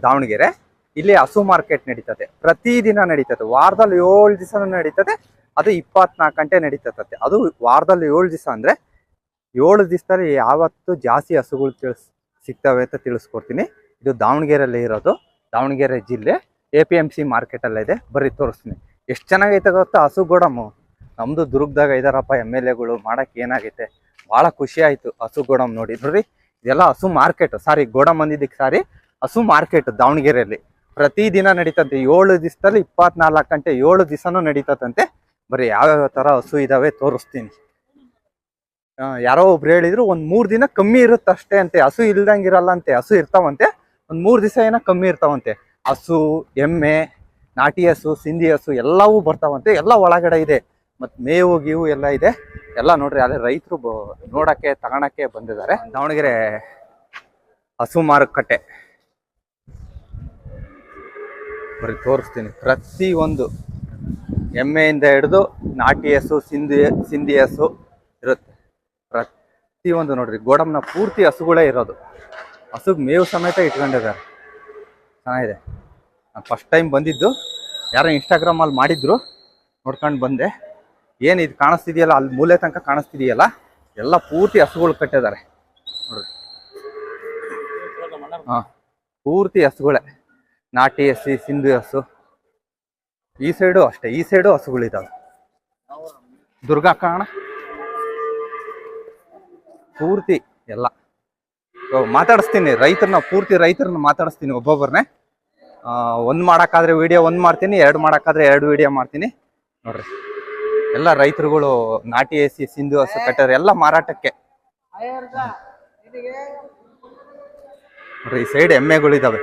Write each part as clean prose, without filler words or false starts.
ದಾವಣಗೆರೆ. ಇಲ್ಲಿ ಹಸು ಮಾರ್ಕೆಟ್ ನಡೀತದೆ, ಪ್ರತಿದಿನ ನಡೀತದೆ. ವಾರದಲ್ಲಿ 7 ದಿವಸ ನಡೀತದೆ. ಅದು 24 ಗಂಟೆ ನಡೀತದೆ. ಅದು ವಾರದಲ್ಲಿ 7 ದಿವಸ ಅಂದ್ರೆ 7 ದಿವಸದಲ್ಲಿ ಯಾವತ್ತು ಜಾಸ್ತಿ ಹಸುಗಳು ಸಿಗ್ತವೆ ಅಂತ ತಿಳಿಸ್ಕೊಡ್ತೀನಿ. ಇದು ದಾವಣಗೆರೆಯಲ್ಲಿ ಇರೋದು, ದಾವಣಗೆರೆ ಜಿಲ್ಲೆ APMC ಮಾರ್ಕೆಟಲ್ಲೇ ಇದೆ. ಬರ್ರಿ ತೋರಿಸ್ತೀನಿ. ಎಷ್ಟು ಚೆನ್ನಾಗೈತೆ ಗೊತ್ತಾ ಹಸು ಗೋಡಮು. ನಮ್ದು ದುರ್ಗದಾಗ ಇದಾರಪ್ಪ MLAಗಳು, ಮಾಡಕ್ಕೆ ಏನಾಗೈತೆ, ಭಾಳ ಖುಷಿ ಆಯ್ತು ಹಸು ಗೋಡಮ್ ನೋಡಿ. ನೋಡ್ರಿ ಇದೆಲ್ಲ ಹಸು ಮಾರ್ಕೆಟ್, ಸಾರಿ ಗೋಡಮ್ ಅಂದಿದ್ದಕ್ಕೆ ಸಾರಿ, ಹಸು ಮಾರ್ಕೆಟ್ ದಾವಣಗೆರೆಯಲ್ಲಿ ಪ್ರತಿದಿನ ನಡೀತಂತೆ. 7 ದಿವಸದಲ್ಲಿ 24 ಗಂಟೆ 7 ದಿವಸನೂ ನಡೀತದಂತೆ. ಬರೀ ಯಾವ್ಯಾವ ಥರ ಹಸು ಇದಾವೆ ತೋರಿಸ್ತೀನಿ. ಯಾರೋ ಒಬ್ರು ಹೇಳಿದ್ರು ಒಂದು 3 ದಿನ ಕಮ್ಮಿ ಇರುತ್ತೆ ಅಷ್ಟೇ ಅಂತೆ, ಹಸು ಇಲ್ದಂಗಿರಲ್ಲ ಅಂತೆ. ಹಸು ಇರ್ತಾವಂತೆ, ಒಂದು 3 ದಿವಸ ಏನೋ ಕಮ್ಮಿ ಇರ್ತಾವಂತೆ. ಹಸು, ಎಮ್ಮೆ, ನಾಟಿ ಹಸು, ಸಿಂಧಿ ಹಸು ಎಲ್ಲವೂ ಬರ್ತಾವಂತೆ. ಎಲ್ಲ ಒಳಗಡೆ ಇದೆ, ಮತ್ತು ಮೇವು ಗೀವು ಎಲ್ಲ ಇದೆ. ಎಲ್ಲ ನೋಡ್ರಿ, ಅದೇ ರೈತರು ನೋಡಕ್ಕೆ ತಗೊಳಕ್ಕೆ ಬಂದಿದ್ದಾರೆ. ದಾವಣಗೆರೆ ಹಸು ಮಾರುಕಟ್ಟೆ ಬರೀ ತೋರಿಸ್ತೀನಿ. ಪ್ರತಿಯೊಂದು ಎಮ್ಮೆಯಿಂದ ಹಿಡಿದು ನಾಟಿ ಹಸು, ಸಿಂಧಿ ಹಸು ಇರುತ್ತೆ. ಪ್ರತಿಯೊಂದು ನೋಡ್ರಿ, ಗೋಡಮ್ನ ಪೂರ್ತಿ ಹಸುಗಳೇ ಇರೋದು. ಹಸುಗೆ ಮೇವು ಸಮೇತ ಇಟ್ಕೊಂಡಿದ್ದಾರೆ. ಚೆನ್ನಾಗಿದೆ. ನಾನು ಫಸ್ಟ್ ಟೈಮ್ ಬಂದಿದ್ದು, ಯಾರೋ ಇನ್ಸ್ಟಾಗ್ರಾಮಲ್ಲಿ ಮಾಡಿದ್ರು, ನೋಡ್ಕೊಂಡು ಬಂದೆ. ಏನು ಇದು ಕಾಣಿಸ್ತಿದೆಯಲ್ಲ, ಅಲ್ಲಿ ಮೂಲೆ ತನಕ ಕಾಣಿಸ್ತಿದೆಯಲ್ಲ, ಎಲ್ಲ ಪೂರ್ತಿ ಹಸುಗಳು ಕಟ್ಟಿದ್ದಾರೆ ನೋಡ್ರಿ. ಹಾಂ, ಪೂರ್ತಿ ಹಸುಗಳೇ, ನಾಟಿ ಹಸಿ, ಸಿಂಧಿ ಹಸು. ಈ ಸೈಡು ಅಷ್ಟೇ, ಈ ಸೈಡು ಹಸುಗಳಿದ್ದಾವೆ. ದುರ್ಗಾ ಕಾಣ ಪೂರ್ತಿ ಎಲ್ಲ ಮಾತಾಡಿಸ್ತೀನಿ. ರೈತರನ್ನ ಮಾತಾಡಿಸ್ತೀನಿ ಒಬ್ಬೊಬ್ಬರನ್ನೇ. ಒಂದು ಮಾಡೋಕ್ಕಾದ್ರೆ ವಿಡಿಯೋ 1 ಮಾಡ್ತೀನಿ, 2 ಮಾಡೋಕ್ಕಾದ್ರೆ 2 ವಿಡಿಯೋ ಮಾಡ್ತೀನಿ. ನೋಡ್ರಿ ಎಲ್ಲ ರೈತರುಗಳು ನಾಟಿ ಹಸಿ, ಸಿಂಧು ಹಸು ಕಟ್ಟೋರು ಎಲ್ಲ ಮಾರಾಟಕ್ಕೆ. ನೋಡ್ರಿ ಈ ಸೈಡ್ ಎಮ್ಮೆಗಳಿದಾವೆ.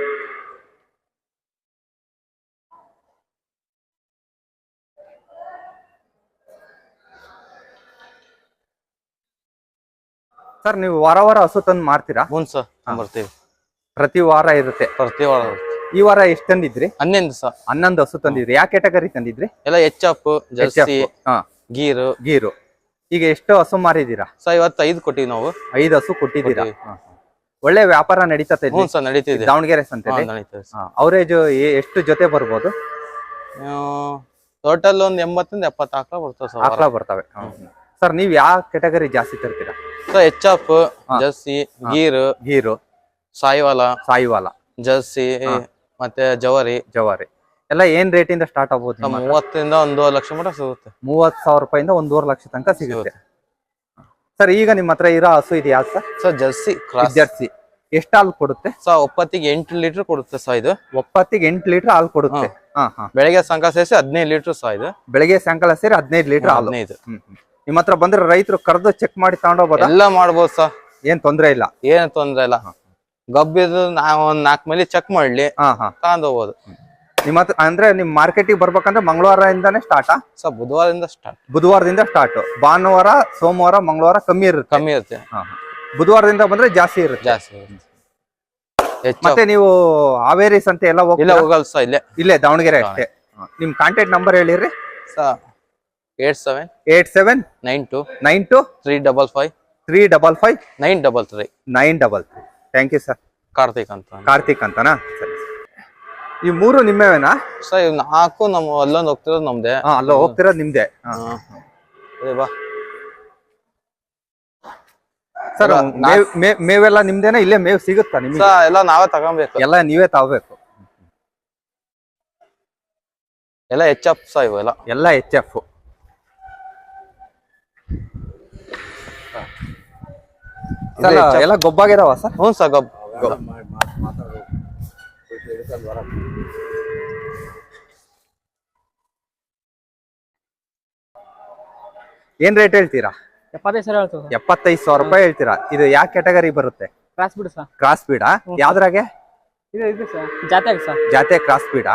ಸರ್, ನೀವು ವಾರ ಹಸು ತಂದು ಮಾರ್ತೀರಾ? ಹ್ಞೂ ಸರ್, ಬರ್ತೀವಿ. ಪ್ರತಿ ವಾರ ಇರುತ್ತೆ? ಪ್ರತಿ ವಾರ. ಈ ವಾರ ಎಷ್ಟು ತಂದಿದ್ರಿ? 11 ಸರ್. 11 ಹಸು ತಂದಿದ್ರಿ. ಯಾವ ಕ್ಯಾಟಗರಿ ತಂದಿದ್ರಿ? ಎಲ್ಲ HF, ಜರ್ಸಿ, ಗೀರು. ಈಗ ಎಷ್ಟು ಹಸು ಮಾರಿದೀರಾ? ಸರ್ ಇವತ್ತು 5 ಕೊಟ್ಟಿವಿ ನಾವು. 5 ಹಸು ಕೊಟ್ಟಿದ್ದೀರಾ? ಒಳ್ಳೆ ವ್ಯಾಪಾರ ನಡೀತದೆ? ಹ್ಞೂ ಸರ್, ನಡೀತಿದೆ. ದಾವಣಗೆರೆ ಸಂತೆ ಅವರೇಜ್ ಎಷ್ಟು ಜೊತೆ ಬರ್ಬೋದು? ಟೋಟಲ್ ಒಂದು 80 70 ಆಕಳ ಬರ್ತವೆ ಸರ್. ಆಕಳ ಬರ್ತವೆ. ಸರ್, ನೀವು ಯಾವ ಕ್ಯಾಟಗರಿ ಜಾಸ್ತಿ ತರ್ತೀರಾ? ಸರ್ HF, ಜರ್ಸಿ, ಗೀರು, ಸಾಯಿವಾಲ, ಜರ್ಸಿ ಮತ್ತೆ ಜವಾರಿ ಎಲ್ಲ ಏನ್ ರೇಟಿಂದ ಸ್ಟಾರ್ಟ್ ಆಗ್ಬೋದು? 30 ಇಂದ 1.5 ಲಕ್ಷ ಮಟ ಸಿಗುತ್ತೆ. 30,000 ರೂಪಾಯಿಂದ 1.5 ಲಕ್ಷ ತನಕ ಸಿಗುತ್ತೆ. ಸರ್, ಈಗ ನಿಮ್ಮ ಹತ್ರ ಇರೋ ಹಸು ಇದು ಯಾವ್ದು ಸರ್? Sir Jersey. ಎಷ್ಟು ಹಾಲು ಕೊಡುತ್ತೆ ಸರ್? ಒಪ್ಪತ್ತಿಗೆ 8 ಲೀಟರ್ ಕೊಡುತ್ತೆ ಸರ್. ಇದು ಒಪ್ಪತ್ತಿಗೆ 8 ಲೀಟರ್ ಹಾಲು ಕೊಡುತ್ತೆ. ಬೆಳಗ್ಗೆ ಸಾಯಂಕಾಲ ಸೇರಿಸಿ 15 ಲೀಟರ್ ಸರ್. ಇದು ಬೆಳಗ್ಗೆ ಸಾಯಂಕಾಲ ಸೇರಿ 15 ಲೀಟರ್ ಹಾಲು. 15. ನಿಮ್ಮ ಹತ್ರ ಬಂದ್ರೆ ರೈತರು ಕರೆದು ಚೆಕ್ ಮಾಡಿ ತಗೊಂಡೋಗ್ಬೋದು? ಎಲ್ಲ ಮಾಡ್ಬೋದು ಸರ್, ಏನ್ ತೊಂದ್ರೆ ಇಲ್ಲ. ಗಬ್ಬಿದ್ದು ಒಂದ್ 4 ಮೇಲೆ ಚೆಕ್ ಮಾಡ್ಲಿ ತಗೊಂಡೋಗ್ಬೋದು. ನಿಮ್ಮ ಹತ್ರ ಅಂದ್ರೆ ನಿಮ್ ಮಾರ್ಕೆಟಿಗೆ ಬರ್ಬೇಕಂದ್ರೆ ಮಂಗಳವಾರದಿಂದಾನೇ ಸ್ಟಾರ್ಟಾ ಸರ್? ಬುಧವಾರದಿಂದ ಸ್ಟಾರ್ಟ್. ಭಾನುವಾರ, ಸೋಮವಾರ, ಮಂಗಳವಾರ ಕಮ್ಮಿ ಇರುತ್ತೆ. ಬುಧವಾರದಿಂದ ಬಂದ್ರೆ ಜಾಸ್ತಿ ಇರುತ್ತೆ. ಮತ್ತೆ ನೀವು ಹಾವೇರಿ ಸಂತೆ ಎಲ್ಲ ಹೋಗಲ್ಲ ಸರ್? ಇಲ್ಲೇ ದಾವಣಗೆರೆ ಅಷ್ಟೇ. ನಿಮ್ ಕಾಂಟ್ಯಾಕ್ಟ್ ನಂಬರ್ ಹೇಳಿರಿ sir. 8792 355 933. Thank you sir. Karthik ಅಂತನಾ? ಸರಿ. ಈ 3 ನಿಮ್ಮೇವೇನಾ ಸರ್? ಇವ್ 4 ನಮ್ಮ ಅಲ್ಲೊಂದು ಹೋಗ್ತಿರೋದು ನಮ್ದೆ. ಅಲ್ಲ ಹೋಗ್ತಿರೋದು ನಿಮ್ದೆ. ಸರ್, ಮೇವೆಲ್ಲ ನಿಮ್ದೇನಾ? ಇಲ್ಲೇ ಮೇವ್ ಸಿಗುತ್ತಾ ನಿಮ್ಗೆ? ಎಲ್ಲ ನಾವೇ ತಗೊಬೇಕು. ಎಲ್ಲ ನೀವೇ ತಗೋಬೇಕು. ಎಲ್ಲ HF ಸರ್? ಇವೆಲ್ಲ ಎಲ್ಲ HF. ಎಲ್ಲ ಗೊಬ್ಬಾಗಿದಾವ ಸರ್? ಹ್ಞೂ ಸರ್, ಗೊಬ್ಬ. ಏನ್ ರೇಟ್ ಹೇಳ್ತೀರಾ? 75,000 ರೂಪಾಯಿ ಹೇಳ್ತೀರಾ. ಇದು ಯಾವ ಕ್ಯಾಟಗರಿ ಬರುತ್ತೆ? ಕ್ರಾಸ್ ಬೀಡಾ? ಯಾವ್ದ್ರಾಗೆ? ಜಾತೆ ಕ್ರಾಸ್ ಬೀಡಾ?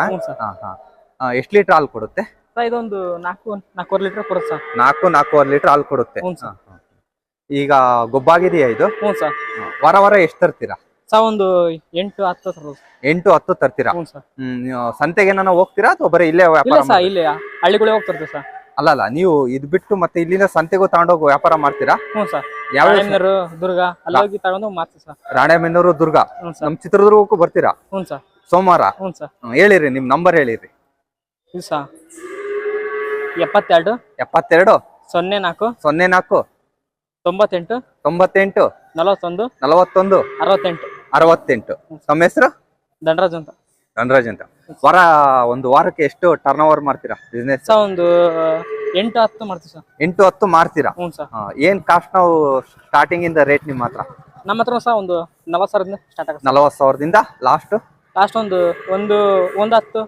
ಎಷ್ಟು ಲೀಟರ್ ಹಾಲು ಕೊಡುತ್ತೆ? ಇದೊಂದು 4.25 ಲೀಟರ್ ಕೊಡುತ್ತೆ ಸರ್. 4.25 ಲೀಟರ್ ಹಾಲು ಕೊಡುತ್ತೆ. ಈಗ ಗೊಬ್ಬಾಗಿದೆಯಾ ಇದು? ಹ್ಞೂ ಸರ್. ವಾರ ಎಷ್ಟು ತರ್ತೀರಾ ಸರ್? ಒಂದು 8-10 ತರ್ತೀರಾ? ಸಂತೆಗೆ ಏನಾನ ಹೋಗ್ತೀರಾ ಅಥವಾ ಬರೀ ಇಲ್ಲೇ ವ್ಯಾಪಾರ? ಇಲ್ಲೇ ಹಳ್ಳಿಗಳೇ ಹೋಗ್ತಿರ್ತೀವಿ ಸರ್. ಅಲ್ಲ, ನೀವು ಇದು ಬಿಟ್ಟು ಮತ್ತೆ ಇಲ್ಲಿಂದ ಸಂತೆಗೂ ತಗೊಂಡೋಗಿ ವ್ಯಾಪಾರ ಮಾಡ್ತೀರಾ? ಹ್ಞೂ ಸರ್. ರಾಣೆಬೆನ್ನೂರು, ದುರ್ಗ ಅಲ್ಲಿ ಹೋಗಿ ತಗೊಂಡು ಮಾರ್ತೀವಿ ಸರ್. ರಾಣೆಬೆನ್ನೂರು, ದುರ್ಗ, ನಮ್ ಚಿತ್ರದುರ್ಗಕ್ಕೂ ಬರ್ತೀರಾ? ಹ್ಞೂ ಸರ್. ಸೋಮವಾರ ಹ್ಞೂ ಸರ್. ಹೇಳಿರಿ ನಿಮ್ ನಂಬರ್ ಹೇಳಿರಿ. ಇದು ಸಾ 72 72 04 04 98 98 41 41 68. 68. ತಮ್ಮ ಹೆಸರು? ಧನರಾಜ್ ಅಂತ. ಧನರಾಜ್ ಅಂತ. ಒಂದು ವಾರಕ್ಕೆ ಎಷ್ಟು ಟರ್ನ್ ಓವರ್ ಮಾಡ್ತೀರಾ ಬಿಸ್ನೆಸ್? ಸರ್ ಒಂದು 8-10 ಮಾಡ್ತೀವಿ ಸರ್. 8-10 ಮಾಡ್ತೀರಾ? ಹ್ಞೂ ಸರ್. ಏನ್ ಕಾಸ್ಟ್ ನಾವು ಸ್ಟಾರ್ಟಿಂಗ್ ಇಂದ ರೇಟ್ ನಿಮ್ಮ ಹತ್ರ? ನಮ್ಮ ಹತ್ರ ಸಹ ಒಂದು 40,000 ಸ್ಟಾರ್ಟ್ ಆಗುತ್ತೆ. 40,000 ಲಾಸ್ಟ್ ಒಂದು 110.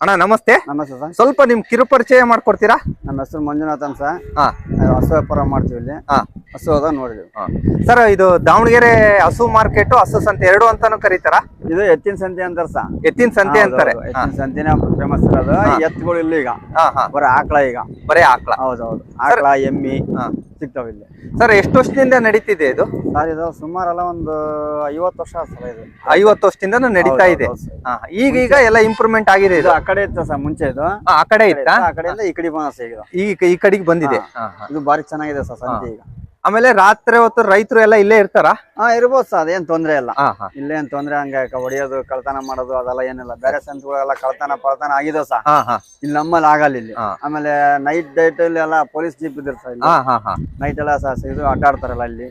ಅಣ್ಣ ನಮಸ್ತೆ. ನಮಸ್ತೆ ಸರ್. ಸ್ವಲ್ಪ ನಿಮ್ ಕಿರು ಪರಿಚಯ ಮಾಡ್ಕೊಡ್ತೀರಾ? ನಮ್ಮ ಹೆಸರು ಮಂಜುನಾಥ್ ಅಂತ ಸರ್. ಹಾ. ಹಸು ವ್ಯಾಪಾರ ಮಾಡ್ತೀವಿ ಇಲ್ಲಿ. ಹಾ. ಹಸು ಅದ ನೋಡಿದ್ವಿ ಸರ್. ಇದು ದಾವಣಗೆರೆ ಹಸು ಮಾರ್ಕೆಟ್, ಹಸು ಸಂತೆ ಎರಡು ಅಂತಾನು ಕರೀತಾರ? ಇದು ಎತ್ತಿನ ಸಂತೆ ಅಂತಾರ ಸರ್. ಎತ್ತಿನ ಸಂತೆ ಅಂತಾರೆ. ಎತ್ತಿನ ಸಂತೆನೇ ಫೇಮಸ್ ಇರೋದು. ಎತ್ತುಗಳು ಇಲ್ಲ ಈಗ, ಬರೀ ಆಕಳ ಈಗ. ಬರೀ ಆಕಳ? ಹೌದೌದು, ಆಕಳ ಎಮ್ಮಿ ಸಿಗ್ತಾವ ಇಲ್ಲಿ. ಸರ್ ಎಷ್ಟು ವರ್ಷದಿಂದ ನಡೀತಿದೆ ಇದು? ಸರ್ ಇದು ಸುಮಾರಲ್ಲ ಒಂದು 50 ವರ್ಷ ಸರ್. ಇದು 50 ವರ್ಷದಿಂದ ನಡೀತಾ ಇದೆ. ಈಗ ಎಲ್ಲ ಇಂಪ್ರೂವ್ಮೆಂಟ್ ಆಗಿದೆ. ಇದು ಆ ಕಡೆ ಇತ್ತು ಸರ್ ಮುಂಚೆ. ಇದು ಆ ಕಡೆ ಇತ್ತಾ? ಆ ಕಡೆಯಿಂದ ಈ ಕಡೆ ಬಂದ ಸರ್. ಈಗ ಈ ಕಡೆಗೆ ಬಂದಿದೆ. ಇದು ಬಾರಿ ಚೆನ್ನಾಗಿದೆ ಸರ್ ಸಂತೆ ಈಗ. ಆಮೇಲೆ ರಾತ್ರಿ ಹೊತ್ತು ರೈತರು ಎಲ್ಲ ಇಲ್ಲೇ ಇರ್ತಾರ? ಇರ್ಬೋದು ಸರ್, ಅದೇನ್ ತೊಂದ್ರೆ ಇಲ್ಲ. ಇಲ್ಲೇ ಏನ್ ತೊಂದ್ರೆ ಹಂಗ ಹೊಡಿಯೋದು ಕಳ್ತನ ಮಾಡೋದು ಅದೆಲ್ಲ ಏನಿಲ್ಲ. ಬೇರೆ ಸಂತೆಗಳೆಲ್ಲ ಕಳ್ತನ ಆಗಿದೋ ಸರ್. ಇಲ್ಲಿ ನಮ್ಮಲ್ಲಿ ಆಗಲ್ಲ ಇಲ್ಲಿ. ಆಮೇಲೆ ನೈಟ್ ಡೈಟ್ ಇಲ್ಲಿ ಎಲ್ಲ ಪೊಲೀಸ್ ಜೀಪ್ ಇದ್ರ ಸರ್ ಇಲ್ಲಿ. ನೈಟ್ ಎಲ್ಲ ಇದು ಅಡ್ಡಾಡ್ತಾರಲ್ಲ ಇಲ್ಲಿ.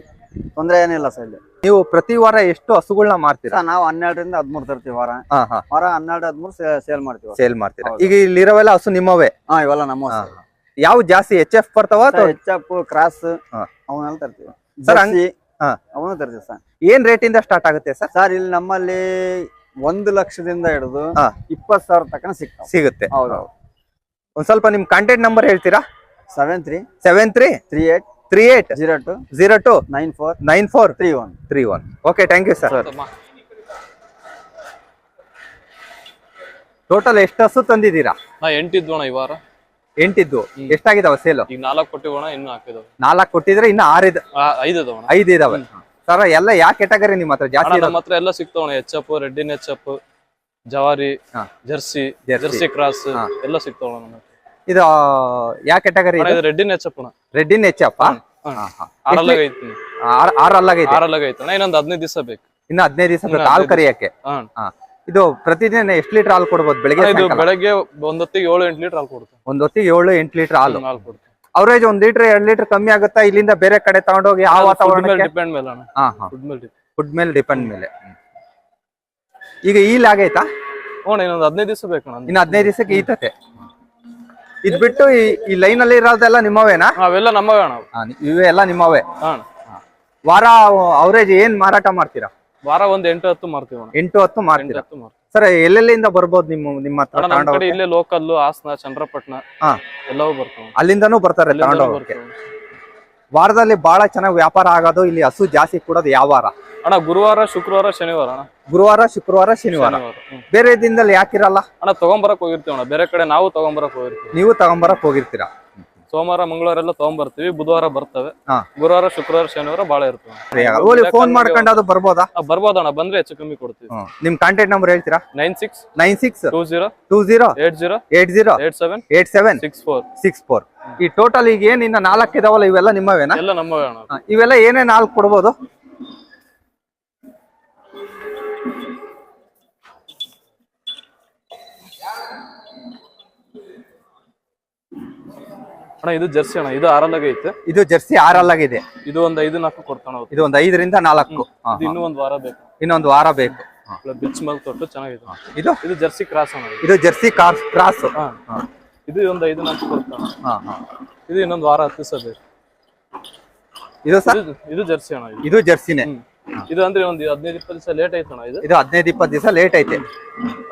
ತೊಂದ್ರೆ ಏನಿಲ್ಲ ಸರ್ ಇಲ್ಲಿ. ನೀವು ಪ್ರತಿ ವಾರ ಎಷ್ಟು ಹಸುಗಳನ್ನ ಮಾರ್ತೀರಾ? ನಾವು 12ರಿಂದ 13 ತರ್ತೀವಿ ವಾರ. 12-13 ಸೇಲ್ ಮಾಡ್ತೀವಿ. ಸೇಲ್ ಮಾಡ್ತೀರಾ? ಈಗ ಇಲ್ಲಿರೋವೆಲ್ಲ ಹಸು ನಿಮ್ಮವೇ? ಇವೆಲ್ಲ ನಮ್ಮ. ಯಾವ ಜಾಸ್ತಿ HF ಬರ್ತಾವ? HF ಕ್ರಾಸ್ ಅವನ್ನೆಲ್ಲ ತರ್ತೀವಿ. ಸರ್ ಅವನು ತರ್ತೀವಿ ಸರ್. ಏನ್ ರೇಟ್ ಇಂದ ಸ್ಟಾರ್ಟ್ ಆಗುತ್ತೆ ಸರ್? ಸರ್ ಇಲ್ಲಿ ನಮ್ಮಲ್ಲಿ 1 ಲಕ್ಷದಿಂದ ಹಿಡಿದು 20,000 ತನಕ ಸಿಗುತ್ತೆ. ಹೌದೌದು. ಒಂದ್ ಸ್ವಲ್ಪ ನಿಮ್ ಕಾಂಟ್ಯಾಕ್ಟ್ ನಂಬರ್ ಹೇಳ್ತೀರಾ? 73 38 02 94 31. Okay, thank you sir. Total ಎಷ್ಟು ಹಸು ತಂದಿದ್ದೀರಾ? 8 ಇದ್ವು ಅಣ್ಣ ಈ ವಾರ. 8 ಇದ್ವು. ಎಷ್ಟಾಗಿದಾವ ಸೇಲು? ಈಗ 4 ಕೊಟ್ಟಿವಣ, ಇನ್ನು ಹಾಕಿದವು. 4 ಕೊಟ್ಟಿದ್ರೆ ಇನ್ನು 6 5 ಇದಾವೆ. ಸರ್ ಎಲ್ಲ ಯಾವ ಕ್ಯಾಟಗರಿ ನಿಮ್ಮ ಹತ್ರ ಜಾಸ್ತಿ? ನಮ್ಮ ಹತ್ರ ಎಲ್ಲ ಸಿಗ್ತಾವಣ. HF, ರೆಡ್ಡಿನ್ HF, ಜವಾರಿ, ಜರ್ಸಿ ಕ್ರಾಸ್ ಎಲ್ಲ ಸಿಗ್ತಾವಣ ನಮ್ಮ ಹತ್ರ. ಇದು ಯಾವ ಕ್ಯಾಟಗರಿ? ರೆಡ್ಡಿನ್ HF ಅಣ್ಣ. ರೆಡ್ಡಿನ್ HF? 6 ಐತಿ. 6 ಐತಣ್ಣ. ಇನ್ನೊಂದು 15 ದಿವಸ ಬೇಕು. ಇನ್ನು 15 ದಿವಸ ಬೇಕು ಹಾಲು ಕರಿಯಕ್ಕೆ. ಇದು ಪ್ರತಿದಿನ ಎಷ್ಟು ಲೀಟರ್ ಹಾಲು ಕೊಡ್ಬೋದು? ಬೆಳಗ್ಗೆ ಒಂದೊತ್ತಿಗೆ 7-8 ಲೀಟರ್ ಹಾಲು ಕೊಡ್ತಾರೆ. ಒಂದೊತ್ತಿಗೆ 7-8 ಲೀಟರ್ ಹಾಲು ಕೊಡ್ತಾರೆ. ಅವರೇಜ್ 1 ಲೀಟರ್ 2 ಲೀಟರ್ ಕಮ್ಮಿ ಆಗುತ್ತಾ ಇಲ್ಲಿಂದ ಬೇರೆ ಕಡೆ ತಗೊಂಡೋಗಿ? ಯಾವ ವಾತಾವರಣ ಡಿಪೆಂಡ್ ಮೇಲೆ ಅಣ್ಣ. ಫುಡ್ ಮೇಲೆ ಡಿಪೆಂಡ್ ಮೇಲೆ. ಈಗ ಈಲ್ ಆಗೈತಾ? ಇನ್ನೊಂದು 15 ದಿವಸ ಬೇಕು. ಇನ್ನು 15 ದಿವಸಕ್ಕೆ ಈತತೆ. ಇದ್ ಬಿಟ್ಟು ಈ ಲೈನ್ ಅಲ್ಲಿ ಇರೋದೆಲ್ಲ ನಿಮ್ಮವೇನಾ? ಅವೆಲ್ಲ ನಮ್ಮವೇ ಅಣ್ಣ. ಇವೆಲ್ಲ ನಿಮ್ಮವೇ. ವಾರ ಅವರೇಜ್ ಏನ್ ಮಾರಾಟ ಮಾಡ್ತೀರಾ? ವಾರ ಒಂದು 8-10 ಮಾರ್ತೀವಿ. 8-10 ಮಾರ್ತೀರಾ? ಸರ್ ಎಲ್ಲೆಲ್ಲಿಂದ ಬರ್ಬೋದು ನಿಮ್ಮ ಹತ್ರ? ಇಲ್ಲೇ ಲೋಕಲ್ ಹಾಸನ, ಚಂದ್ರಪಟ್ಟಣ ಎಲ್ಲವೂ ಬರ್ತಾವ. ಅಲ್ಲಿಂದಾನು ಬರ್ತಾರೆ ತಗೊಂಡೋಗಕ್ಕೆ. ವಾರದಲ್ಲಿ ಬಹಳ ಚೆನ್ನಾಗಿ ವ್ಯಾಪಾರ ಆಗೋದು ಇಲ್ಲಿ ಹಸು ಜಾಸ್ತಿ ಕೊಡೋದು ಯಾವ ವಾರ ಅಣ್ಣ? ಗುರುವಾರ, ಶುಕ್ರವಾರ, ಶನಿವಾರ ಅಣ್ಣ. ಗುರುವಾರ, ಶುಕ್ರವಾರ, ಶನಿವಾರ. ಬೇರೆ ದಿನದಲ್ಲಿ ಯಾಕಿರಲ್ಲ ಅಣ್ಣ? ತಗೊಂಬರಕ್ ಹೋಗಿರ್ತೀವಿ ಅಣ್ಣ. ಬೇರೆ ಕಡೆ ನಾವು ತಗೊಂಬರಕ್ ಹೋಗಿರ್ತೀವಿ. ನೀವು ತಗೊಂಬರಕ್ ಹೋಗಿರ್ತೀರಾ? ಸೋಮವಾರ, ಮಂಗಳವಾರ ಎಲ್ಲ ತಗೊಂಡ್ಬರ್ತೀವಿ. ಬುಧವಾರ ಬರ್ತವೆ. ಗುರುವಾರ, ಶುಕ್ರವಾರ, ಶನಿವಾರ ಬಾಳ ಇರ್ತವೆ. ಫೋನ್ ಮಾಡ್ಕೊಂಡು ಅದು ಬರ್ಬೋದಾ? ಬರ್ಬೋದಣ್ಣ. ಬಂದ್ರೆ ಹೆಚ್ಚು ಕಮ್ಮಿ ಕೊಡ್ತೀವಿ. ನಿಮ್ ಕಾಂಟ್ಯಾಕ್ಟ್ ನಂಬರ್ ಹೇಳ್ತೀರಾ? 96 20 80 87 64. ಈ ಟೋಟಲ್ ಈಗ ಏನ್ ಇನ್ನ 4 ಇದಾವಲ್ಲ, ಇವೆಲ್ಲ ನಿಮ್ಮವೇನಾ? ಎಲ್ಲ ನಮ್ಮವೇ ಅಣ್ಣ. ಇವೆಲ್ಲ ಏನೇ 4 ಕೊಡ್ಬೋದು? ಅಣ್ಣ ಇದು ಜರ್ಸಿ ಅಣ್ಣ. ಇದು 6 ಐತೆ. ಇದು ಜರ್ಸಿ 6 ಇದೆ. ಇದು ಒಂದು 5-4 ಕೊಡ್ತಾನ. ಇದು ಒಂದು 5ರಿಂದ 4. ಇನ್ನೂ ಒಂದು ವಾರ ಬೇಕು. ಇನ್ನೊಂದು ವಾರ ಬೇಕು. ಬಿಚ್ ಮೇಲೆ ತೊಟ್ಟು ಚೆನ್ನಾಗಿದೆ. ಇದು ಜರ್ಸಿ ಕ್ರಾಸ್ ಅಣ್ಣ. ಇದು ಜರ್ಸಿ ಕ್ರಾಸ್. ಇದು ಒಂದು 5-4 ಕೊಡ್ತಾನ. ಇದು ಇನ್ನೊಂದು ವಾರ 10 ದಿವಸ ಬೇಕು. ಇದು ಸರ್ ಇದು ಜರ್ಸಿ ಅಣ್ಣ. ಇದು ಜರ್ಸಿನೇ. ಇದು ಅಂದ್ರೆ ಒಂದು 15-20 ದಿವಸ ಲೇಟ್ ಐತಣ್ಣ. ಇದು 15-20 ದಿವಸ ಲೇಟ್ ಐತೆ.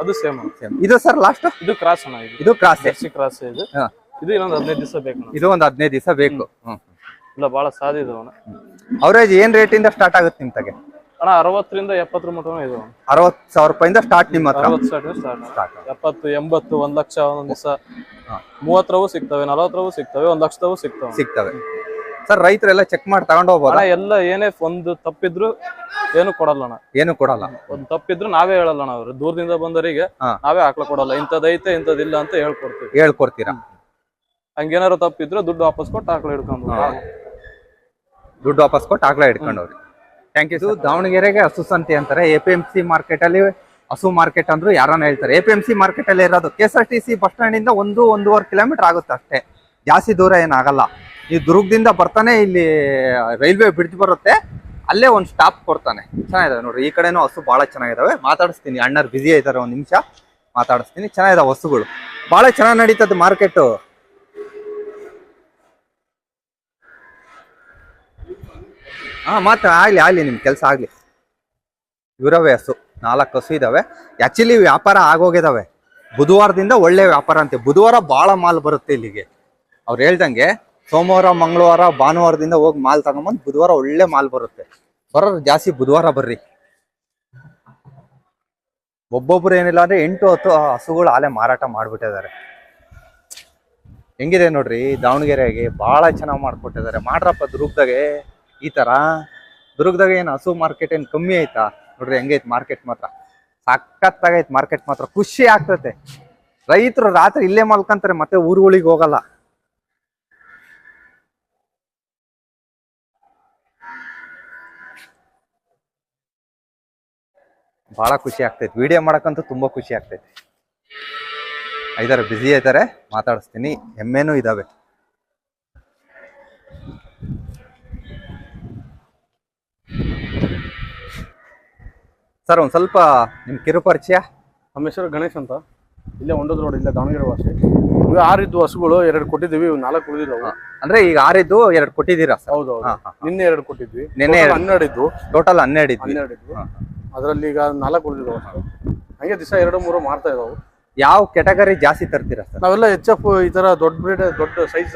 ಅದು ಸೇಮ್. ಇದು ಸರ್ ಲಾಸ್ಟ್ ಇದು ಕ್ರಾಸ್ ಅಣ್ಣ. ಇದು ಕ್ರಾಸ್, ಜರ್ಸಿ ಕ್ರಾಸ್. ಇದು ಇನ್ನೊಂದು 15 ದಿವಸ ಬೇಕು. ಇದು ಒಂದು 15 ದಿವಸ ಬೇಕು. ಇಲ್ಲ ಬಹಳ ಸಾದಿದೆ ಅಣ್ಣ. ಅವರೇಜ್ ಏನ್ ರೇಟ್ ಇಂದ ಸ್ಟಾರ್ಟ್ ಆಗುತ್ತೆ ನಿಮ್ ತಗೆ? ಅಣ್ಣ 60ರಿಂದ 70 ಮಟನೂ ಇದೆ. 60,000 ರೂಪಾಯಿಂದ ಸ್ಟಾರ್ಟ್ ನಿಮ್ಮ ಹತ್ರ? 60 ಸ್ಟಾರ್ಟ್. 70, 80, 1 ಲಕ್ಷ ಒಂದೊಂದ್ ದಿವಸ 30 ಸಿಗ್ತವೆ, 40 ಸಿಗ್ತವೆ, 1 ಲಕ್ಷದವು ಸಿಗ್ತವೆ. ಸರ್ ರೈತರೆಲ್ಲ ಚೆಕ್ ಮಾಡಿ ತಗೊಂಡು ಹೋಗ್ಬೋದ? ಎಲ್ಲ ಏನೇ ಒಂದು ತಪ್ಪಿದ್ರು ಏನು ಕೊಡಲ್ಲ ಅಣ್ಣ. ಏನು ಕೊಡಲ್ಲ. ಒಂದ್ ತಪ್ಪಿದ್ರು ನಾವೇ ಹೇಳಲ್ಲ ಅಣ್ಣ. ಅವ್ರು ದೂರದಿಂದ ಬಂದವರಿಗೆ ನಾವೇ ಹಾಕ್ಲ ಕೊಡಲ್ಲ. ಇಂಥದೈತೆ ಇಂಥದಿಲ್ಲ ಅಂತ ಹೇಳ್ಕೊಡ್ತೀರಾ. ಹಂಗೇನಾರು ತಪ್ಪಿದ್ರು ದುಡ್ಡು ವಾಪಸ್ ಕೊಟ್ಟು ಹಾಕ್ಲ ಹಿಡ್ಕೊಂಡು ದುಡ್ಡು ವಾಪಸ್ ಕೊಟ್ಟು ಹಾಕ್ಲ ಹಿಡ್ಕೊಂಡವ್ರಿ. Thank you. ಇದು ದಾವಣಗೆರೆಗೆ ಹಸು ಸಂತೆ ಅಂತಾರೆ. APMC ಮಾರ್ಕೆಟ್ ಅಲ್ಲಿ ಹಸು ಮಾರ್ಕೆಟ್ ಅಂದ್ರು ಯಾರನ್ನ ಹೇಳ್ತಾರೆ. APMC ಮಾರ್ಕೆಟ್ ಅಲ್ಲಿ ಇರೋದು KSRTC ಬಸ್ ಸ್ಟ್ಯಾಂಡ್ ಇಂದ 1-1.5 ಕಿಲೋಮೀಟರ್ ಆಗುತ್ತೆ ಅಷ್ಟೇ, ಜಾಸ್ತಿ ದೂರ ಏನಾಗಲ್ಲ. ನೀವು ದುರ್ಗದಿಂದ ಬರ್ತಾನೆ ಇಲ್ಲಿ ರೈಲ್ವೆ ಬ್ರಿಡ್ಜ್ ಬರುತ್ತೆ, ಅಲ್ಲೇ ಒಂದು ಸ್ಟಾಪ್ ಕೊಡ್ತಾನೆ. ಚೆನ್ನಾಗಿದಾವೆ ನೋಡ್ರಿ. ಈ ಕಡೆನೂ ಹಸು ಬಹಳ ಚೆನ್ನಾಗಿದಾವೆ. ಮಾತಾಡಿಸ್ತೀನಿ, ಅಣ್ಣರು ಬಿಸಿ ಇದ್ದಾರೆ, ಒಂದು ನಿಮಿಷ ಮಾತಾಡಿಸ್ತೀನಿ. ಚೆನ್ನಾಗಿದಾವೆ ಹಸುಗಳು, ಬಹಳ ಚೆನ್ನಾಗಿ ನಡೀತದೆ ಮಾರ್ಕೆಟ್. ಆಗ್ಲಿ ನಿಮ್ ಕೆಲಸ ಆಗ್ಲಿ. ಇವರವೇ ಹಸು, 4 ಹಸು ಇದಾವೆ. ಆಕ್ಚುಲಿ ವ್ಯಾಪಾರ ಆಗೋಗಿದಾವೆ. ಬುಧವಾರದಿಂದ ಒಳ್ಳೆ ವ್ಯಾಪಾರ ಅಂತೆ. ಬುಧವಾರ ಬಹಳ ಮಾಲ್ ಬರುತ್ತೆ ಇಲ್ಲಿಗೆ. ಅವ್ರು ಹೇಳ್ದಂಗೆ ಸೋಮವಾರ, ಮಂಗಳವಾರ, ಭಾನುವಾರದಿಂದ ಹೋಗಿ ಮಾಲ್ ತಗೊಂಬಂದು ಬುಧವಾರ ಒಳ್ಳೆ ಮಾಲ್ ಬರುತ್ತೆ. ಬರೋರು ಜಾಸ್ತಿ ಬುಧವಾರ ಬರ್ರಿ. ಒಬ್ಬೊಬ್ರು ಏನಿಲ್ಲ ಅಂದ್ರೆ 8-10 ಹಸುಗಳು ಆಲೆ ಮಾರಾಟ ಮಾಡ್ಬಿಟ್ಟಿದ್ದಾರೆ. ಹೆಂಗಿದೆ ನೋಡ್ರಿ, ದಾವಣಗೆರೆಗೆ ಬಹಳ ಚೆನ್ನಾಗಿ ಮಾಡ್ಕೊಟ್ಟಿದ್ದಾರೆ. ಮಾಡ್ರಪ್ಪ ದುರ್ಗದಾಗೆ ಈ ತರ. ದುರ್ಗದಾಗ ಏನು ಹಸು ಮಾರ್ಕೆಟ್ ಏನ್ ಕಮ್ಮಿ ಆಯ್ತಾ? ನೋಡ್ರಿ ಹೆಂಗೈತ್ ಮಾರ್ಕೆಟ್, ಮಾತ್ರ ಸಖತ್ತಾಗೈತ್ ಮಾರ್ಕೆಟ್, ಮಾತ್ರ ಖುಷಿ ಆಗ್ತತೆ. ರೈತರು ರಾತ್ರಿ ಇಲ್ಲೇ ಮಲ್ಕೊಂತಾರೆ, ಮತ್ತೆ ಊರುಗಳಿಗೆ ಹೋಗಲ್ಲ. ಬಹಳ ಖುಷಿ ಆಗ್ತೈತಿ. ವಿಡಿಯೋ ಮಾಡಕ್ಕಂತೂ ತುಂಬಾ ಖುಷಿ ಆಗ್ತೈತಿ. ಐದಾರು ಬಿಸಿ ಐತಾರೆ, ಮಾತಾಡಿಸ್ತೀನಿ. ಎಮ್ಮೆನೂ ಇದಾವೆ. ಸರ್ ಒಂದ್ ಸ್ವಲ್ಪ ನಿಮ್ ಕಿರು ಪರಿಚಯ. ನಮ್ಮ ಹೆಸರು ಗಣೇಶ್ ಅಂತ, ಇಲ್ಲೇ ಹೊಂಡದ ರೋಡ್, ಇಲ್ಲೇ ದಾವಣಗೆರೆ ವಾಸಿ. ಇವು 6 ಇದ್ವು ಹಸುಗಳು, 2 ಕೊಟ್ಟಿದ್ದೀವಿ, 4 ಉಳಿದಿದ್ದಾವೆ. ಅಂದ್ರೆ ಈಗ 6 ಇದ್ದು 2 ಕೊಟ್ಟಿದ್ದೀರಾ? ಹೌದು, ನಿನ್ನೆ 2 ಕೊಟ್ಟಿದ್ವಿ. ನಿನ್ನೆ 12 ಇದ್ವು, ಟೋಟಲ್ 12 ಇದ್ವಿ. ಅದರಲ್ಲಿ ಈಗ 4 ಉಳಿದಿದ್ದಾವೆ. ಹಂಗೆ ದಿವಸ 2-3 ಮಾರ್ತಾ ಇದಾವೆ. ಯಾವ ಕೆಟಗರಿ ಜಾಸ್ತಿ ತರ್ತೀರಾ ಸರ್? ನಾವೆಲ್ಲ HF ಈ ತರ ದೊಡ್ಡ ಬ್ರೀಡ್, ದೊಡ್ಡ ಸೈಜ್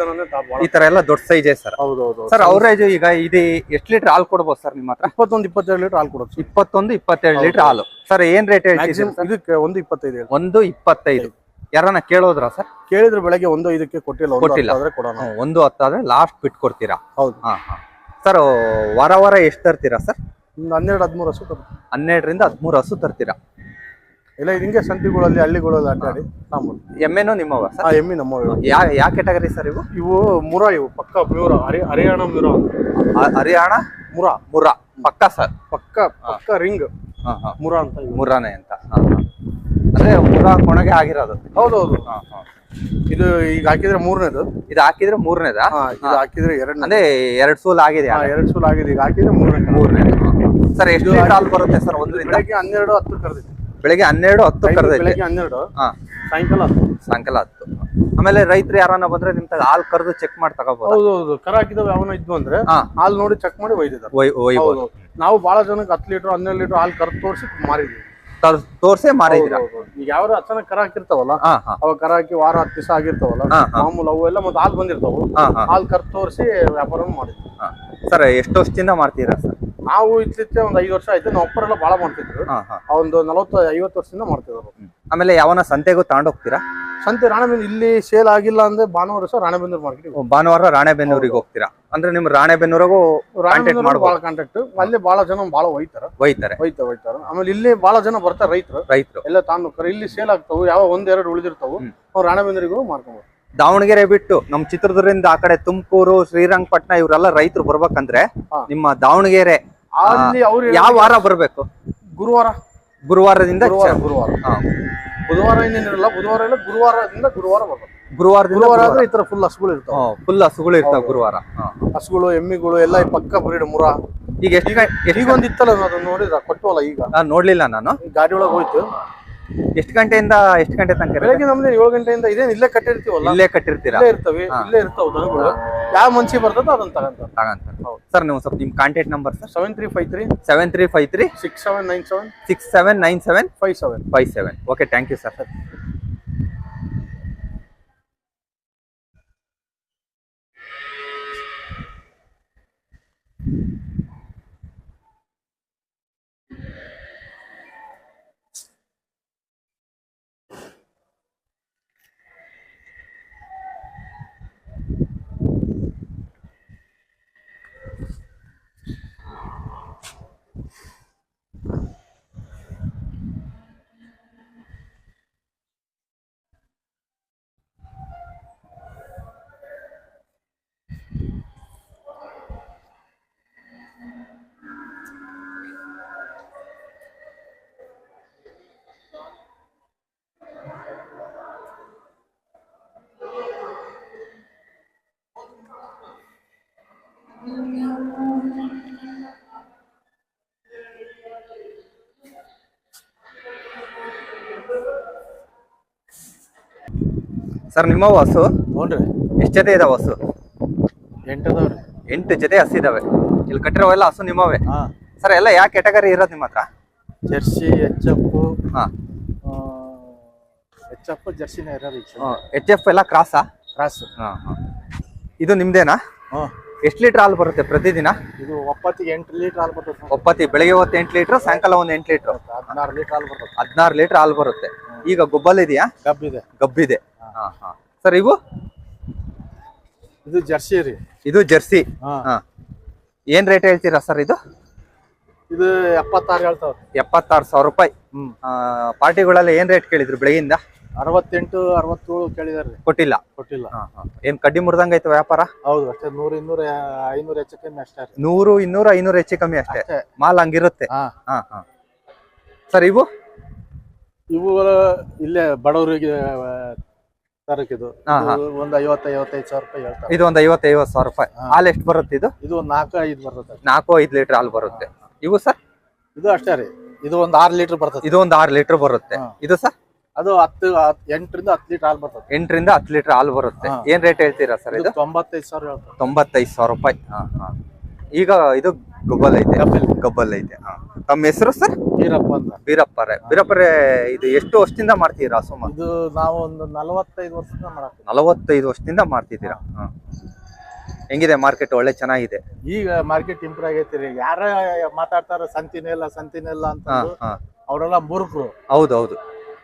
ಈ ತರ ಎಲ್ಲ ದೊಡ್ಡ ಸೈಜ್ ಸರ್. ಹೌದೌದು ಸರ್. ಅವರೇಜ್ ಈಗ ಇದು ಎಷ್ಟು ಲೀಟರ್ ಹಾಲು ಕೊಡ್ಬೋದು ಸರ್ ನಿಮ್ಮ ಹತ್ರ? 21-22 ಲೀಟರ್ ಹಾಲು ಕೊಡುತ್ತೆ. 21-22 ಲೀಟರ್ ಹಾಲು. ಸರ್ ಏನ್ ರೇಟ್ ಹೇಳ್ತೀರಿ? ಇದಕ್ಕೆ 1.25. 1.25. ಯಾರನ್ನ ಕೇಳೋದ್ರ ಸರ್? ಕೇಳಿದ್ರೆ ಬೆಳಗ್ಗೆ 1.5ಕ್ಕೆ ಕೊಟ್ಟಿಲ್ಲ. ಆದ್ರೆ ಕೊಡೋಣ. 1.10 ಆದ್ರೆ ಲಾಸ್ಟ್ ಬಿಟ್ ಕೊಡ್ತೀರಾ? ಹೌದು. ಸರ್ ವಾರ ಎಷ್ಟು ತರ್ತೀರಾ ಸರ್? 12-13 ಹಸು. 12ರಿಂದ 13 ಹಸು ತರ್ತೀರಾ? ಇಲ್ಲ, ಹಿಂಗೆ ಸಂತಿಗಳಲ್ಲಿ, ಹಳ್ಳಿಗಳಲ್ಲಿ ಅಡ್ಡಾಡಿ ಸಾಂಬಾರು. ಎಮ್ಮೆನೂ ನಿಮ್ಮವ ಸರ್? ಎಮ್ಮಿ ನಮ್ಮ. ಯಾವ ಕೆಟಗರಿ ಸರ್ ಇವು? ಇವು ಮುರಾ, ಇವು ಪಕ್ಕ ಮ್ಯೂರ, ಹರಿಯಾಣ ಮ್ಯೂರ. ಹರಿಯಾಣ ಮುರಾ ಪಕ್ಕ ಸರ್? ಪಕ್ಕ ರಿಂಗ್ ಮುರಾ ಅಂತ. ಮುರಾನೆ ಅಂತ. ಅಂದ್ರೆ ಮುರಾ ಕೊಣಗೆ ಆಗಿರೋದು. ಹೌದೌದು. ಇದು ಈಗ ಹಾಕಿದ್ರೆ 3ನೇದು. ಇದು ಹಾಕಿದ್ರೆ 3ನೇದಾ? ಇದು ಹಾಕಿದ್ರೆ 2. ಅಂದ್ರೆ 2 ಸೂಲ್ ಆಗಿದೆ. 2 ಸೂಲ್ ಆಗಿದೆ. ಈಗ ಹಾಕಿದ್ರೆ 3ನೇದು. ಸರ್ ಎಷ್ಟು ಲೀಟರ್ ಹಾಲು ಬರುತ್ತೆ ಸರ್ ಒಂದ್ರಿಂದ? ಬೆಳಗ್ಗೆ 12-10 ಕರೆದಿತ್ತು. ಬೆಳಗ್ಗೆ 12-10 ಕರೆದೈತೆ. ಬೆಳಗ್ಗೆ 12, ಸಾಯಂಕಾಲ 10. ಆಮೇಲೆ ರೈತರು ಯಾರನ್ನ ಬಂದ್ರೆ ನಿಮ್ ಹಾಲು ಕರೆದು ಚೆಕ್ ಮಾಡಿ ತಗೋಬಹುದು? ಹೌದೌದು. ಕರ ಹಾಕಿದವ ಯಾವನ ಇದ್ವು ಅಂದ್ರೆ ಹಾಲು ನೋಡಿ ಚೆಕ್ ಮಾಡಿ ಒಯ್ದಿದ್ದಾರೆ. ನಾವು ಬಹಳ ಜನಕ್ಕೆ 10 ಲೀಟರ್ 12 ಲೀಟರ್ ಹಾಲು ಕರೆದು ತೋರಿಸಿ ಮಾರಿದ್ವಿ. ತೋರ್ಸೇ ಮಾರಿದ್ರ? ಈಗ ಯಾವ ಅಚಾನಕ್ ಕರ ಹಾಕಿರ್ತಾವಲ್ಲ, ಅವ ಕರ ಹಾಕಿ ವಾರ 10 ದಿವಸ ಆಗಿರ್ತಾವಲ್ಲ, ಮಾಮೂಲು ಅವು ಎಲ್ಲ ಮತ್ತೆ ಹಾಲು ಬಂದಿರ್ತಾವ. ಹಾಲು ಕರೆದು ತೋರಿಸಿ ವ್ಯಾಪಾರ ಮಾಡಿದ್ವಿ. ಸರ್ ಎಷ್ಟು ವರ್ಷದಿಂದ ಮಾಡ್ತೀರಾ ಸರ್? ನಾವು ಇತ್ತೀಚೆ ಒಂದು 5 ವರ್ಷ ಆಯ್ತು. ನಾವು ಒಬ್ಬರೆಲ್ಲ ಬಹಳ ಮಾಡ್ತಿದ್ರು. ಒಂದು 40-50 ವರ್ಷದಿಂದ ಮಾಡ್ತಿದ್ರು. ಆಮೇಲೆ ಯಾವನ ಸಂತೆಗೂ ತಗೊಂಡೋಗ್ತೀರಾ? ಸಂತೆ ರಾಣೆಬೆನ್ನೂರು ಇಲ್ಲಿ ಸೇಲ್ ಆಗಿಲ್ಲ ಅಂದ್ರೆ ಭಾನುವಾರ ಸಹ ರಾಣೆಬೆನ್ನೂರು ಮಾರ್ಕೆಟ್. ಭಾನುವಾರ ರಾಣೆಬೆನ್ನೂರಿಗೆ ಹೋಗ್ತೀರಾ? ಅಂದ್ರೆ ನಿಮ್ ರಾಣೆಬೆನ್ನೂರಿಗೂ ಕಾಂಟ್ಯಾಕ್ಟ್ ಮಾಡ್ಬೋದು. ಕಾಂಟ್ಯಾಕ್ಟ್ ಅಲ್ಲಿ ಬಹಳ ಜನ ಬಹಳ ಒಯ್ತಾರೆ. ಆಮೇಲೆ ಇಲ್ಲಿ ಬಹಳ ಜನ ಬರ್ತಾರೆ ರೈತರು ಎಲ್ಲ ತಾನು ಇಲ್ಲಿ ಸೇಲ್ ಆಗ್ತಾವು. ಯಾವ 1-2 ಉಳಿದಿರ್ತಾವು, ಅವ್ರು ರಾಣೆಬೆನ್ನೂರಿಗೂ ಮಾರ್ಕೊಂಡ್ಬೋದು. ದಾವಣಗೆರೆ ಬಿಟ್ಟು ನಮ್ ಚಿತ್ರದುರ್ಗದಿಂದ ಆ ಕಡೆ ತುಮಕೂರು, ಶ್ರೀರಂಗಪಟ್ಟಣ ಇವರೆಲ್ಲ ರೈತರು ಬರ್ಬೇಕಂದ್ರೆ ನಿಮ್ಮ ದಾವಣಗೆರೆ ಯಾವ ವಾರ ಬರ್ಬೇಕು? ಗುರುವಾರದಿಂದ ಬುಧವಾರ ಇನ್ನೇನಿರಲ್ಲ. ಬುಧವಾರ ಇಲ್ಲ, ಗುರುವಾರದಿಂದ ಗುರುವಾರ ಬರ್ಬೇಕು. ಗುರುವಾರ ಆದ್ರೆ ಈ ತರ ಫುಲ್ ಹಸುಗಳು ಇರ್ತಾವ. ಫುಲ್ ಹಸುಗಳು ಇರ್ತಾವ ಗುರುವಾರ. ಹಸುಗಳು, ಎಮ್ಮಿಗಳು ಎಲ್ಲ ಪಕ್ಕ ಬ್ರೀಡ್ ಮುರಾ. ಈಗ ಈಗ ಒಂದ್ ಇತ್ತಲ್ಲ, ಅದನ್ನ ನೋಡಿದ್ರ ಕೊಟ್ಟವಲ್ಲ. ಈಗ ನೋಡ್ಲಿಲ್ಲ ನಾನು. ಗಾಡಿ ಒಳಗೆ ಹೋಯ್ತು. ಎಷ್ಟು ಗಂಟೆಯಿಂದ ಎಷ್ಟು ಗಂಟೆ ತನಕ? ಬೆಳಗ್ಗೆ ನಮ್ದು 7 ಗಂಟೆಯಿಂದ. ಇದೇನ್ ಇಲ್ಲೇ ಕಟ್ಟಿರ್ತೀವಲ್ಲ, ಇಲ್ಲೇ ಕಟ್ಟಿರ್ತೀರಾ? ಇಲ್ಲೇ ಇರ್ತಾವ ದನಗಳು. ಯಾವ ಮನ್ಸಿ ಬರ್ತದ ಅದನ್ನ ತಗಂತಾರ. ಸರ್ ನೀವು ಸ್ವಲ್ಪ ನಿಮ್ contact number sir? 7353 6797 57. Okay, thank you sir. Sir ನಿಮ್ಮವು ಹಸು ಹ್ಞೂ ಎಷ್ಟು ಜೊತೆ ಇದಾವೆ ಹಸು? 8 ಅದಾವ್ರಿ. 8 ಜೊತೆ ಹಸು ಇದಾವೆ. ಇಲ್ಲಿ ಕಟ್ಟಿರೋವೆಲ್ಲ ಹಸು ನಿಮ್ಮವೇ? ಹಾ ಸರ್ ಎಲ್ಲ ಯಾವ ಕ್ಯಾಟಗರಿ ಇರೋದು ನಿಮ್ಮ ಹತ್ರ? Jersey HF. ಹಾ HF ಜರ್ಸಿನೇ ಇರೋದು. HF ಎಲ್ಲ ಕ್ರಾಸಾ? ಕ್ರಾಸ್. ಇದು ನಿಮ್ದೇನಾ? ಹ್ಮ್. ಎಷ್ಟು ಲೀಟರ್ ಹಾಲು ಬರುತ್ತೆ ಪ್ರತಿದಿನ? ಇದು ಒಪ್ಪತ್ತಿಗೆ 8 ಲೀಟರ್ ಹಾಲು ಬರ್ತದೆ. ಒಪ್ಪತ್ತಿ ಬೆಳಿಗ್ಗೆ ಹೊತ್ತು 8 ಲೀಟರ್, ಸಾಯಂಕಾಲ ಒಂದು 8 ಲೀಟರ್, 16 ಲೀಟರ್ ಹಾಲು ಬರ್ತದೆ. 16 ಲೀಟರ್ ಹಾಲು ಬರುತ್ತೆ. ಈಗ ಗೊಬ್ಬಲ್ ಇದೆಯಾ? ಗಬ್ಬಿದೆ. ಗಬ್ಬಿದೆ. ಸರ್ ಇವು? ಇದು ಜರ್ಸಿ ರೀ. ಇದು ಜರ್ಸಿ. ಹಾ. ಏನ್ ರೇಟ್ ಹೇಳ್ತೀರಾ ಸರ್ ಇದು? ಇದು 76 ಹೇಳ್ತಾವ್ರಿ. 76,000 ರೂಪಾಯಿ. ಪಾರ್ಟಿಗಳಲ್ಲಿ ಏನ್ ರೇಟ್ ಕೇಳಿದ್ರು ಬೆಳಗಿಂದ? 68 67 ಕೇಳಿದಾರ್ರಿ. ಕೊಟ್ಟಿಲ್ಲ. ಏನ್ ಕಡ್ಡಿ ಮುರ್ದಂಗ ಐತೆ ವ್ಯಾಪಾರ? ಹೌದು ಅಷ್ಟೇ. 100 200 500 ಹೆಚ್ಚು ಕಮ್ಮಿ ಅಷ್ಟೇ. 100 200 500 ಹೆಚ್ಚು ಕಮ್ಮಿ ಅಷ್ಟೇ. ಮಾಲ್ ಹಂಗಿರುತ್ತೆ. ಸರ್ ಇವು? ಇವು ಇಲ್ಲೇ ಬಡವರಿಗೆ ತರಕಿದು ಒಂದು 50-55 ಸಾವಿರ ರೂಪಾಯಿ ಹೇಳ್ತಾರೆ. ಇದು ಒಂದು 50-50 ಸಾವಿರ ರೂಪಾಯಿ. ಹಾಲು ಎಷ್ಟು ಬರುತ್ತೆ ಇದು? ಇದು 4-5 ಬರ್ತದೆ. 4-5 ಲೀಟರ್ ಹಾಲು ಬರುತ್ತೆ. ಇವು ಸರ್? ಇದು ಅಷ್ಟೇ ರೀ. ಇದು ಒಂದು 6 ಲೀಟರ್ ಬರ್ತದೆ. ಇದು ಒಂದು 6 ಲೀಟರ್ ಬರುತ್ತೆ. ಇದು ಸರ್? ಅದು 8 ರಿಂದ 10 ಲೀಟರ್ ಹಾಲು ಬರ್ತದೆ. 8 ರಿಂದ 10 ಲೀಟರ್ ಹಾಲು ಬರುತ್ತೆ. ಏನ್ ರೇಟ್ ಹೇಳ್ತೀರಾ ಸರ್ ಇದು? 95 ಸಾವಿರ ಹೇಳ್ತಾರೆ. 95,000 ರೂಪಾಯಿ. ಈಗ ಇದು ಗಬ್ಬಲ್ ಐತೆ. ಗಬ್ಬಲ್ ಐತೆ. ತಮ್ಮ ಹೆಸರು ಸರ್? ವೀರಪ್ಪ ಅಂತ. ವೀರಪ್ಪರೇ ಇದು ಎಷ್ಟು ವರ್ಷದಿಂದ ಮಾಡ್ತೀರಾ ಹಸು? ಇದು ನಾವು ಒಂದು 45 ವರ್ಷದಿಂದ ಮಾಡ್ತೀವಿ. 45 ವರ್ಷದಿಂದ ಮಾಡ್ತಿದ್ದೀರಾ? ಹೆಂಗಿದೆ ಮಾರ್ಕೆಟ್? ಒಳ್ಳೆ ಚೆನ್ನಾಗಿದೆ. ಈಗ ಮಾರ್ಕೆಟ್ ಇಂಪ್ರೂವ್ ಆಗೈತಿ ರೀ. ಯಾರ ಮಾತಾಡ್ತಾರ ಸಂತಿನೇ ಇಲ್ಲ ಅಂತ, ಅವರೆಲ್ಲ ಮೂರ್ಖರು. ಹೌದೌದು.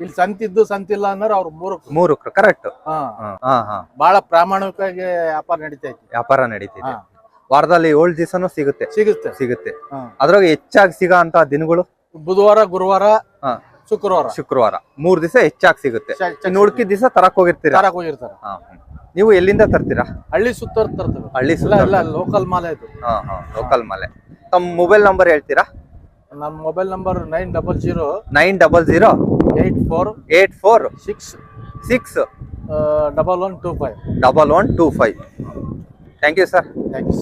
ಇಲ್ಲಿ ಸಂತಿದ್ದು ಸಂತಿಲ್ಲ ಅಂದ್ರೆ ಅವ್ರು ಮೂರ್ಖರು. ಕರೆಕ್ಟ್. ಬಹಳ ಪ್ರಾಮಾಣಿಕವಾಗಿ ವ್ಯಾಪಾರ ನಡೀತಿದೆ. ವಾರದಲ್ಲಿ 7 ದಿವಸನೂ ಸಿಗುತ್ತೆ. ಅದ್ರಾಗ ಹೆಚ್ಚಾಗಿ ಸಿಗೋ ಅಂತ ದಿನಗಳು ಬುಧವಾರ, ಗುರುವಾರ, ಶುಕ್ರವಾರ 3 ದಿವಸ ಹೆಚ್ಚಾಗಿ ಸಿಗುತ್ತೆ. ಉಳ್ಕಿದ ದಿವಸ ತರಕ್ ಹೋಗಿರ್ತೀರಾ? ನೀವು ಎಲ್ಲಿಂದ ತರ್ತೀರಾ? ಹಳ್ಳಿ ಸುತ್ತ ತರ್ತೇವೆ. ಹಳ್ಳಿ ಲೋಕಲ್ ಮಾಲೆ ಇದು. ಲೋಕಲ್ ಮಾಲೆ. ತಮ್ಮ ಮೊಬೈಲ್ ನಂಬರ್ ಹೇಳ್ತೀರಾ? ನಮ್ಮ mobile number 900 84 6 1125. Thank you sir. Thanks.